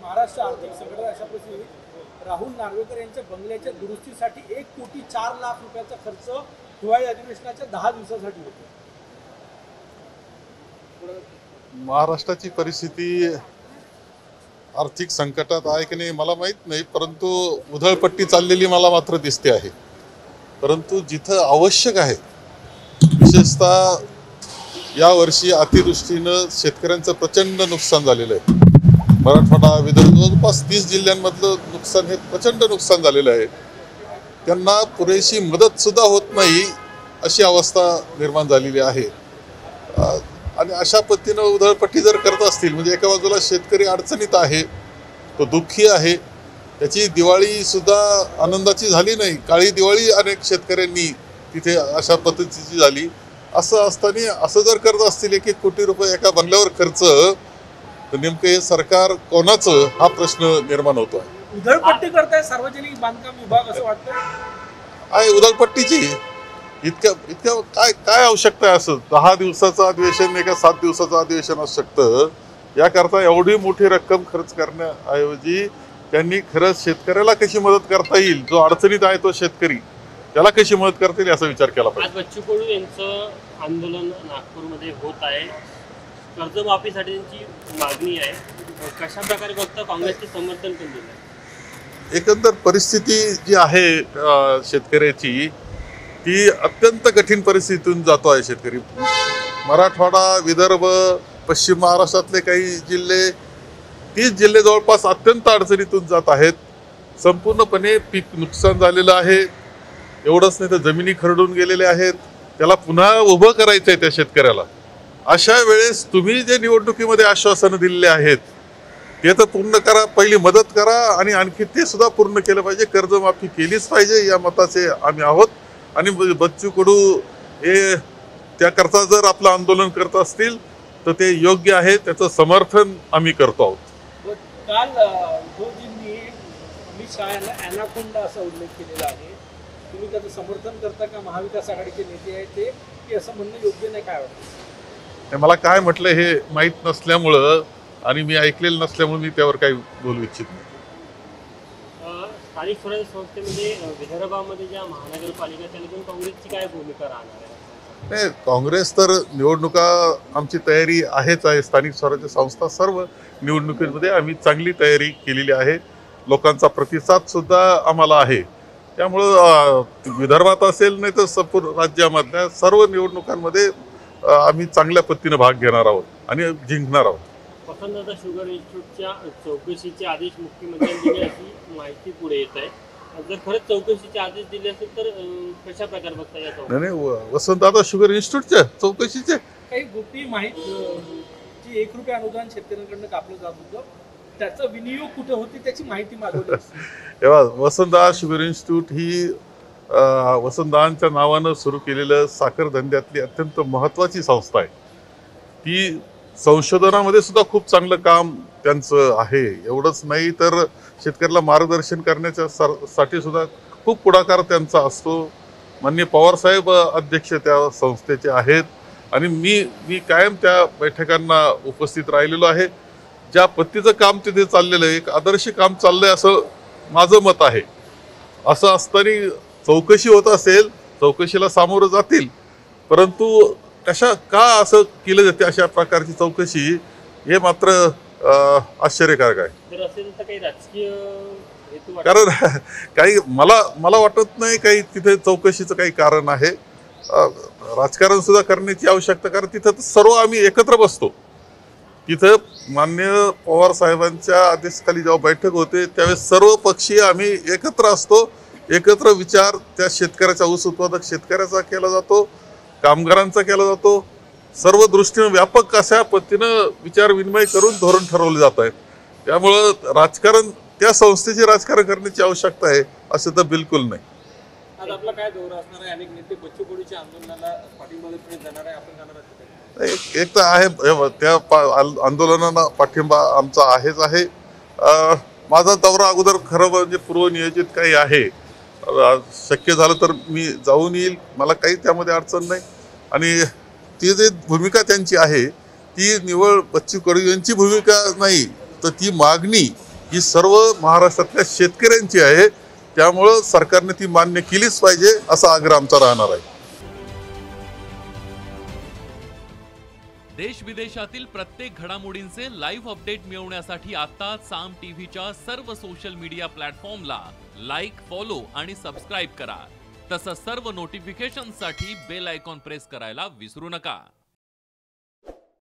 महाराष्ट्र आर्थिक संकट अशा परिस्थितीत राहुल नार्वेकर यांच्या बंगल्याच्या दुरुस्तीसाठी 1,04,00,000 रुपयाचा खर्च हिवाळी अधिवेशनाच्या 10 दिवसासाठी होतो. महाराष्ट्राची परिस्थिती आर्थिक संकटात आहे की नाही मला माहीत नाही, परंतु उधळपट्टी चाललेली मला मात्र दिसते आहे. परंतु जिथं आवश्यक आहे, विशेषतः यावर्षी अतिवृष्टीनं शेतकऱ्यांचं प्रचंड नुकसान झालेलं आहे. मराठवाडा, विदर्भ जवळपास 30 जिल्ह्यांमधलं नुकसान, हे प्रचंड नुकसान झालेलं आहे. त्यांना पुरेशी मदतसुद्धा होत नाही अशी अवस्था निर्माण झालेली आहे. आणि अशा पद्धतीनं उधळपट्टी जर करत असतील, म्हणजे एका बाजूला शेतकरी अडचणीत आहे, तो दुःखी आहे, त्याची दिवाळीसुद्धा आनंदाची झाली नाही. काळी दिवाळी अनेक शेतकऱ्यांनी तिथे अशा पद्धतीची झाली. असं असताना असं जर करत असतील 1-1 कोटी रुपये एका बंगल्यावर खर्च, तर नेमकं हे सरकार कोणाचं हा प्रश्न निर्माण होतो आहे. उधळपट्टी करताय सार्वजनिक बांधकाम विभाग असं वाटतं आहे उधळपट्टीची. इतक्या काय आवश्यकता आहे? असं 10 दिवसाचं अधिवेशन एका 7 दिवसाचं अधिवेशन असू शकतं. याकरता एवढी मोठी रक्कम खर्च करण्याऐवजी त्यांनी खरंच शेतकऱ्याला कशी मदत करता येईल, जो अडचणीत आहे तो शेतकरी, त्याला कशी मदत करता येईल याचा विचार केला पाहिजे. आज बच्चू कडू यांचं आंदोलन नागपूरमध्ये होत आहे. कर्जमाफीसाठी त्यांची मागणी आहे. कशा प्रकारे बघता काँग्रेसचे समर्थन पण दिलं? एकंदर परिस्थिती जी आहे शेतकऱ्याची, ती अत्यंत कठीण परिस्थितीतून जातो आहे शेतकरी. मराठवाडा, विदर्भ, पश्चिम महाराष्ट्रातले काही जिल्हे, 30 जिल्हे जवळपास अत्यंत अडचणीतून जात आहेत. संपूर्णपणे पीक नुकसान झालेलं आहे. एवढंच नाही तर जमिनी खरडून गेलेल्या आहेत. त्याला पुन्हा उभं करायचं आहे त्या शेतकऱ्याला. अशा वेळेस तुम्ही जे निवडणुकीमध्ये आश्वासनं दिलेले आहेत ते तर पूर्ण करा, पहिली मदत करा, आणि आणखी ते सुद्धा पूर्ण केलं पाहिजे. कर्जमाफी केलीच पाहिजे, या मताचे आम्ही आहोत. आणि बच्चू कडू हे त्याकरता जर आपलं आंदोलन करत असतील तर ते योग्य आहे, त्याचं समर्थन आम्ही करतो आहोत. काल उद्धवजींनी अमित शहा यांना अॅनाकोंडा असा उल्लेख केलेला आहे. तुम्ही त्याचं समर्थन करता का? महाविकास आघाडीचे नेते आहेत ते, की असं म्हणणं योग्य नाही? काय वाटतं? मला काय म्हटलं हे माहीत नसल्यामुळं आणि मी ऐकलेलं नसल्यामुळे मी त्यावर काही बोलू इच्छित नाही. स्थानिक स्वराज्य संस्थेमध्ये विदर्भामध्ये ज्या महानगरपालिका त्यातून काँग्रेसची काय भूमिका राहणार आहे? नाही, काँग्रेस तर निवडणुका आमची तयारी आहेच आहे. स्थानिक स्वराज्य संस्था सर्व निवडणुकीमध्ये आम्ही चांगली तयारी केलेली आहे. लोकांचा प्रतिसाद सुद्धा आम्हाला आहे. त्यामुळं विदर्भात असेल नाही तर संपूर्ण राज्यामधल्या सर्व निवडणुकांमध्ये आम्ही चांगल्या पद्धतीने भाग घेणार आहोत आणि जिंकणार आहोत. वसंतदादा शुगर इन्स्टिट्यूटच्या चौकशीचे आदेश मुख्यमंत्र्यांनी दिले अशी माहिती पुढे येत आहे. जर खरंच चौकशीचे आदेश दिले असेल तर कशा प्रकारे बघता या चौकशी? नाही, वसंतदादा शुगर इन्स्टिट्यूटच्या चौकशीचे काही गोपी माहिती 1 रुपया अनुदान शेतकऱ्यांकडनं कापलं जात होतं, त्याचा विनियोग कुठे होती त्याची माहिती मागवली. तेव्हा वसंतदादा शुगर इन्स्टिट्यूट ही वसंतदादांच्या नावानं सुरू केलेलं साखर धंद्यातली अत्यंत महत्त्वाची संस्था आहे. ती संशोधनामध्ये सुद्धा खूप चांगलं काम त्यांचं आहे. एवढंच नाही तर शेतकऱ्याला मार्गदर्शन करण्याच्या साठी सुद्धा खूप पुढाकार त्यांचा असतो. माननीय पवारसाहेब अध्यक्ष त्या संस्थेचे आहेत आणि मी कायम त्या बैठकांना उपस्थित राहिलेलो आहे. ज्या पद्धतीचं काम तिथे चाललेलं आहे, एक आदर्श काम चाललंय असं माझं मत आहे. असं असताना चौकशी होत असेल, चौकशीला सामोरं जातील, परंतु कशा का असं केलं जाते अशा प्रकारची चौकशी, हे मात्र आश्चर्यकारक आहे. कारण काही मला वाटत नाही काही तिथे चौकशीचं काही कारण आहे. राजकारण सुद्धा करण्याची आवश्यकता, कारण तिथं सर्व आम्ही एकत्र बसतो. तिथं माननीय पवार साहेबांच्या आदेशाखाली जेव्हा बैठक होते त्यावेळेस सर्व पक्षीय आम्ही एकत्र असतो. एकत्र विचार त्या शेतकऱ्याचा, ऊस उत्पादक शेतकऱ्याचा केला जातो, कामगारांचा केला जातो. सर्व दृष्टीनं व्यापक अशा पद्धतीनं विचार विनिमय करून धोरण ठरवले जात आहे. त्यामुळं राजकारण, त्या संस्थेचे राजकारण करण्याची आवश्यकता आहे असं तर बिलकुल नाही. आज आपला काय दौरा असणार आहे? अनेक नेते बच्चू कडूच्या आंदोलनाला पाठिंबा जाणार आहे, आपण जाणार आहात? एक तर आहे त्या आंदोलनाला पाठिंबा आमचा आहेच आहे. माझा दौरा अगोदर खरं म्हणजे पूर्वनियोजित काही आहे. शक्य झालं तर मी जाऊन येईल, मला काही त्यामध्ये अडचण नाही. आणि ती जी भूमिका त्यांची आहे ती निवळ बच्चू कडू यांची भूमिका नाही, तर ती मागणी ही सर्व महाराष्ट्रातल्या शेतकऱ्यांची आहे, त्यामुळं सरकारने ती मान्य केलीच पाहिजे असा आग्रह आमचा राहणार आहे. देश विदेशातील प्रत्येक घडामोडींचे लाईव्ह अपडेट मिळवण्यासाठी आता साम टीव्हीच्या सर्व सोशल मीडिया प्लॅटफॉर्मला लाईक, फॉलो आणि सबस्क्राईब करा. तसंच सर्व नोटिफिकेशनसाठी बेल आयकॉन प्रेस करायला विसरू नका.